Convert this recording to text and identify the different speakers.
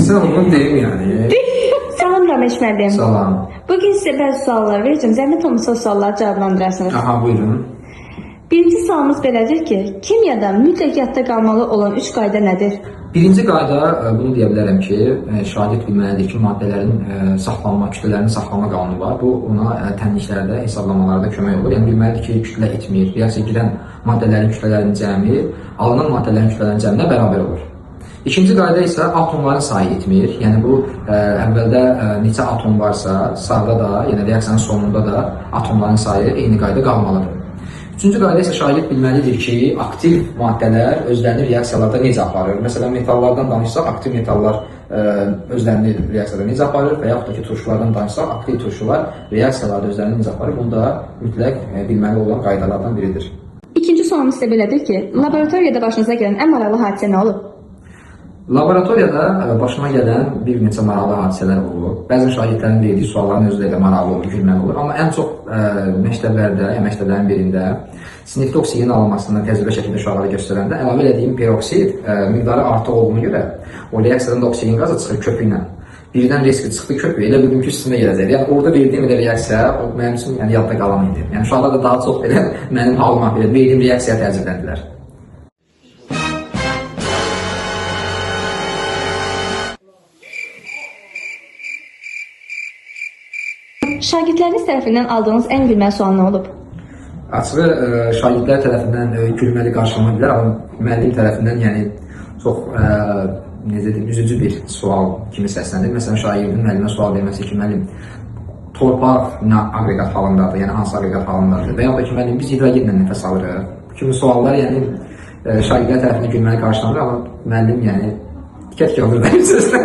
Speaker 1: Sen onu deyim yani.
Speaker 2: Salam Ramesh müəllim.
Speaker 1: Salam.
Speaker 2: Bugün sizə bəzi suallar verəcəm. Zəhmət olmasa o sualları cavablandırarsınız.
Speaker 1: Aha, buyurun.
Speaker 2: Birinci sualımız belədir ki, kimyada mütləq yadda qalmalı olan 3 qayda nədir?
Speaker 1: Birinci qayda, bunu deyə bilərəm ki, şagird bilməlidir ki, maddələrin saxlanma, kütlələrin saxlama qanunu var. Bu, ona tənliklərdə, hesablamalarda kömək olur. Yəni, bilməlidir ki, kütlə etmir. Reaksiya girən maddələrin kütlələrinin cəmi, alınan maddələrin kütlələrinin cəminə bərabər olur. İkinci qayda isə atomların sayı etmir. Yəni, bu, əvvəldə neçə atom varsa, sağda da, yəni reaksiyanın sonunda da atomların sayı eyni qayda qalmalıdır. Üçüncü qayda isə şagird bilməlidir ki, aktiv maddələr özlərini reaksiyalarda necə aparır? Məsələn, metallardan danışsaq, aktiv metallar özlərini reaksiyada necə aparır və yaxud da ki, turşulardan danışsaq, aktiv turşular reaksiyalarda özlərini necə aparır? Bunu da mütləq bilməli olan qaydalardan biridir.
Speaker 2: İkinci sualımız isə belədir ki, laboratoriyada başınıza gələn ən maraqlı hadisə nə olub?
Speaker 1: Laboratoriyada başıma gələn bir neçə maraqlı hadisələr olub. Bəzən şagirdlərin verdiyi sualların özü də maraqlı olur, gülməli olur. Amma ən çox məktəblərin birində sinifdə oksigen alınmasını təcrübə şəkildə uşaqlara göstərəndə əlavə etdiyim peroksid miqdarı artıq olduğuna görə o reaksiyadan da oksigen qazı çıxır köpü ilə. Birdən riski çıxdı köpü, elə bildim ki, üstümə gələcək. Yəni orada verdiyim elə reaksiya mənim üçün yadda qalan idi. Yəni uşaqlar da daha çox belə mənim halıma verdiyim reaksiyaya təəccübləndilər.
Speaker 2: Şagirdləriniz tərəfindən aldığınız ən gülməli sual nə olub?
Speaker 1: Açığı şagirdlər tərəfindən gülməli qarşılama bilər, amma müəllim tərəfindən yəni çox necə deyim, üzücü bir sual kimi səslənir. Məsələn, şagirdin müəllimə sual verməsi ki, müəllim torpaq nə aqreqat halındadır, yəni hansı aqreqat halındadır və ya da ki, müəllim biz hidrogenlə nəfəs alırıq. Bu kimi suallar yəni şagirdlər tərəfindən gülməli qarşılanır, amma müəllim yəni tikə-tikə olur mənim sözlə.